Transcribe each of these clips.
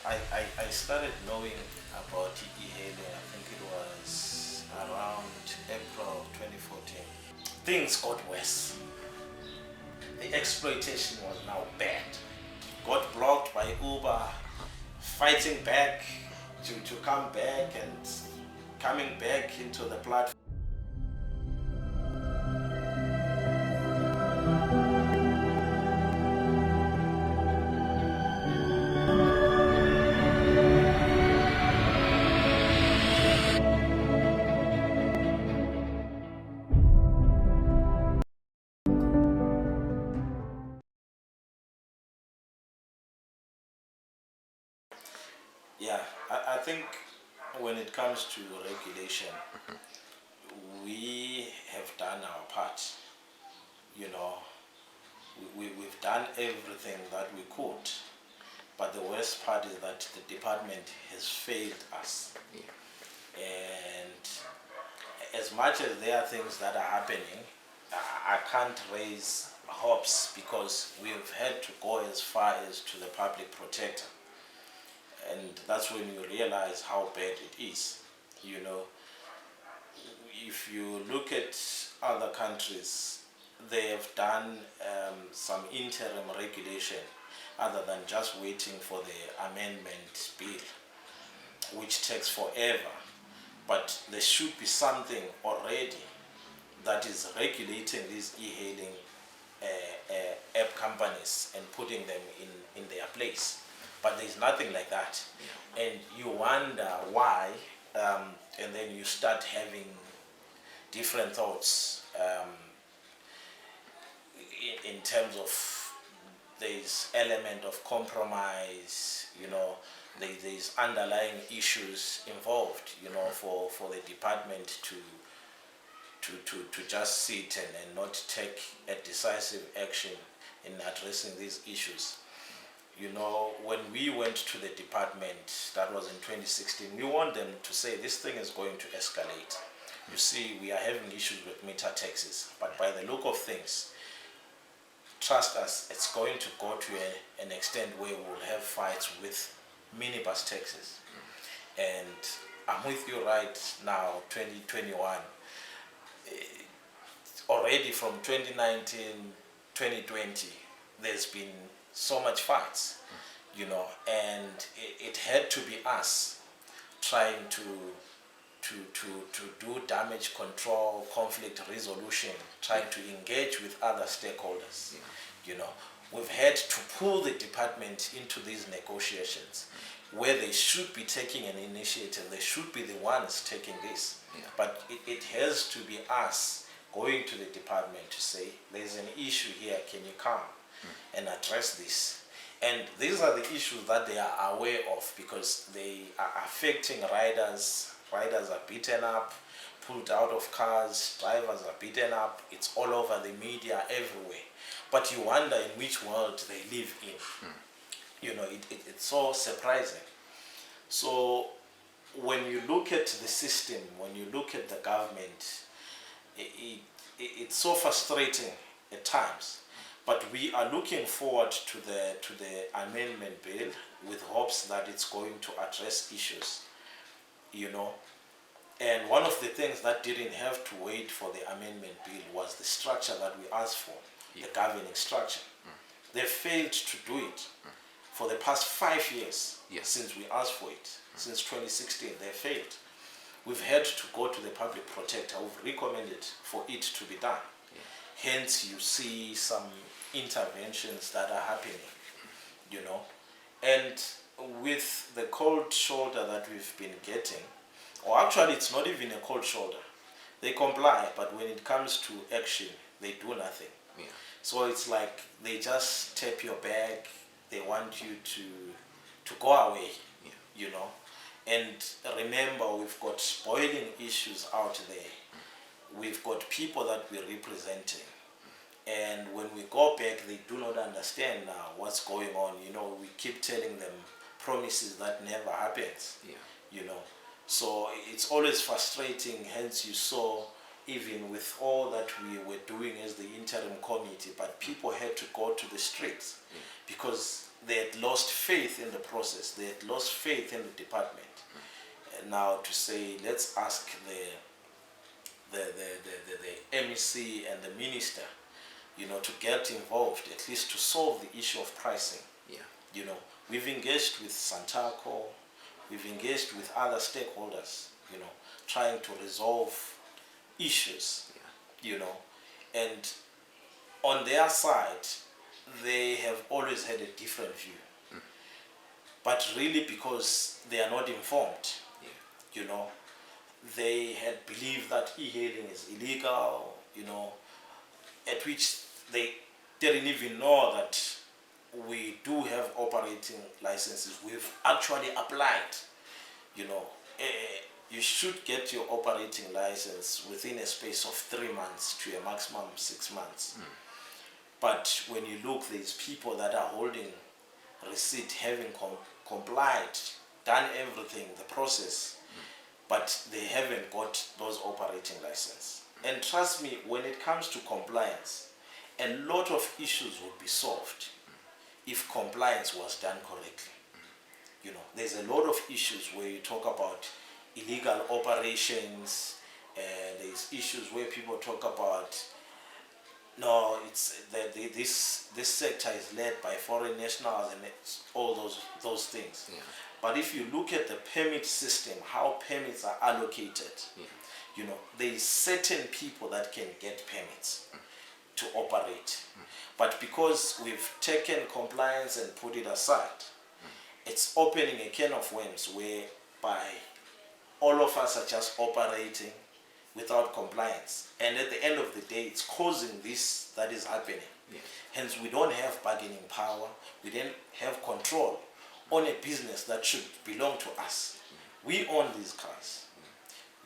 I started knowing about e-hailing, I think it was around April 2014. Things got worse. The exploitation was now bad. Got blocked by Uber, fighting back to come back and coming back into the platform. Yeah, I think when it comes to regulation, we have done our part. You know, we've done everything that we could, but the worst part is that the department has failed us. And as much as there are things that are happening, I can't raise hopes because we've had to go as far as to the public protector. And that's when you realize how bad it is. You know, if you look at other countries, they have done some interim regulation other than just waiting for the amendment bill, which takes forever. But there should be something already that is regulating these e-hailing app companies and putting them in their place. But there's nothing like that. And you wonder why, and then you start having different thoughts in terms of there's element of compromise, there's underlying issues involved, for the department to just sit and not take a decisive action in addressing these issues. When we went to the department, that was in 2016, we want them to say this thing is going to escalate. You see, we are having issues with meter taxes, but by the look of things, trust us, it's going to go to an extent where we'll have fights with minibus taxes. And I'm with you right now, 2021. Already from 2019, 2020, there's been so much fights, and it had to be us trying to do damage control, conflict resolution, trying to engage with other stakeholders. We've had to pull the department into these negotiations where they should be taking an initiative. They should be the ones taking this. But it has to be us going to the department to say, there's an issue here, can you come and address this? And these are the issues that they are aware of because they are affecting riders. Riders are beaten up, pulled out of cars, drivers are beaten up. It's all over the media, everywhere. But you wonder in which world they live in. It's so surprising. So when you look at the system, when you look at the government, it's so frustrating at times. But we are looking forward to the amendment bill with hopes that it's going to address issues. And one of the things that didn't have to wait for the amendment bill was the structure that we asked for, the governing structure. They failed to do it for the past 5 years since we asked for it. Since 2016, they failed. We've had to go to the public protector who've recommended for it to be done. Hence, you see some interventions that are happening, And with the cold shoulder that we've been getting, or actually it's not even a cold shoulder. They comply, but when it comes to action, they do nothing. So it's like they just tap your back. They want you to go away, And remember, we've got spoiling issues out there. We've got people that we're representing. And when we go back, they do not understand now what's going on. We keep telling them promises that never happens. So it's always frustrating. Hence, you saw even with all that we were doing as the interim committee, but people had to go to the streets because they had lost faith in the process, they had lost faith in the department. And now to say, let's ask the MEC and the minister, to get involved, at least to solve the issue of pricing. We've engaged with Santaco, we've engaged with other stakeholders, trying to resolve issues, and on their side, they have always had a different view. But really, because they are not informed, they had believed that e-hailing is illegal, at which they didn't even know that we do have operating licenses. We've actually applied, you should get your operating license within a space of 3 months to a maximum 6 months. But when you look, there's people that are holding receipt, having complied, done everything, the process, but they haven't got those operating licenses. And trust me, when it comes to compliance, a lot of issues would be solved if compliance was done correctly. There's a lot of issues where you talk about illegal operations, and there's issues where people talk about, no, it's this sector is led by foreign nationals, and all those things. But if you look at the permit system, how permits are allocated, there's certain people that can get permits to operate. But because we've taken compliance and put it aside, it's opening a can of worms whereby all of us are just operating without compliance. And at the end of the day, it's causing this that is happening. Hence, we don't have bargaining power. We don't have control on a business that should belong to us. We own these cars.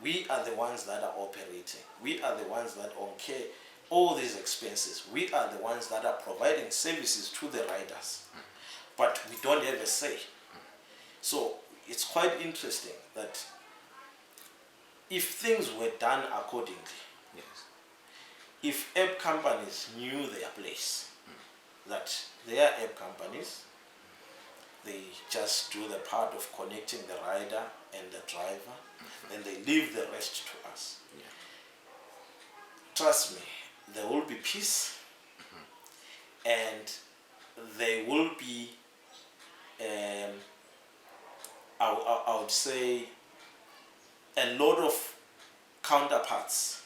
We are the ones that are operating. We are the ones that incur all these expenses. We are the ones that are providing services to the riders. But we don't have a say. So it's quite interesting that if things were done accordingly, if app companies knew their place, that they are app companies, they just do the part of connecting the rider and the driver, then they leave the rest to us. Trust me, there will be peace, and there will be, I would say, a lot of counterparts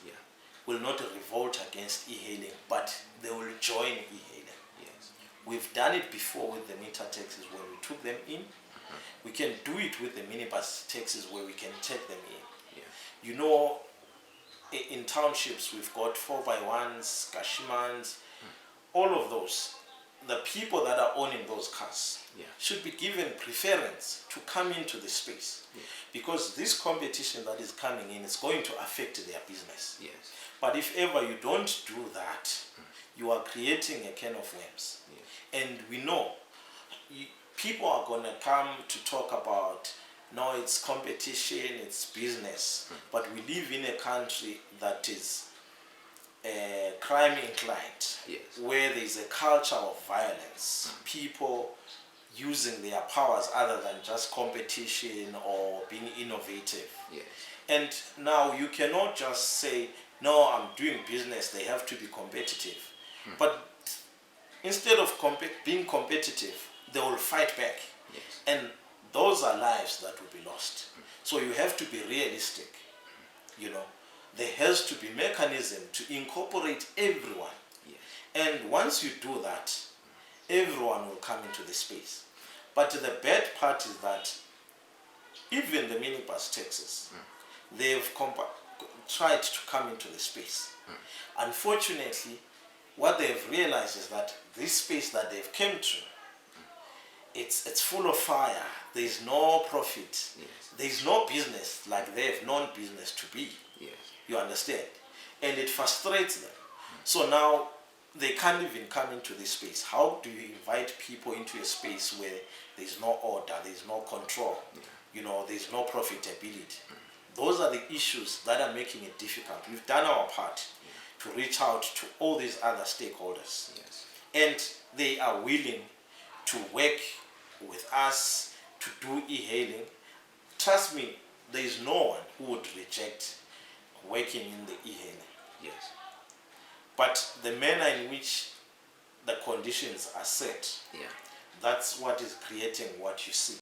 will not revolt against e-hailing, but they will join e-hailing. We've done it before with the meter taxis when we took them in. We can do it with the minibus taxis where we can take them in. In townships, we've got 4x1s, Kashimans, all of those. The people that are owning those cars should be given preference to come into the space, because this competition that is coming in is going to affect their business. But if ever you don't do that, you are creating a can of worms. And we know people are going to come to talk about, no, it's competition, it's business. But we live in a country that is crime inclined, where there is a culture of violence, people using their powers other than just competition or being innovative. And now you cannot just say, no, I'm doing business, they have to be competitive. But instead of being competitive, they will fight back. And those are lives that will be lost. So you have to be realistic. There has to be mechanism to incorporate everyone. And once you do that, everyone will come into the space. But the bad part is that even the minibus taxis, they've tried to come into the space. Unfortunately, what they've realized is that this space that they've come to, it's full of fire. There's no profit. There's no business like they've known business to be. You understand? And it frustrates them. So now they can't even come into this space. How do you invite people into a space where there's no order, there's no control, there's no profitability? those are the issues that are making it difficult. We've done our part to reach out to all these other stakeholders. Yes. And they are willing to work with us to do e-hailing. Trust me, there is no one who would reject working in the e-hailing. Yes. But the manner in which the conditions are set, Yeah. that's what is creating what you see.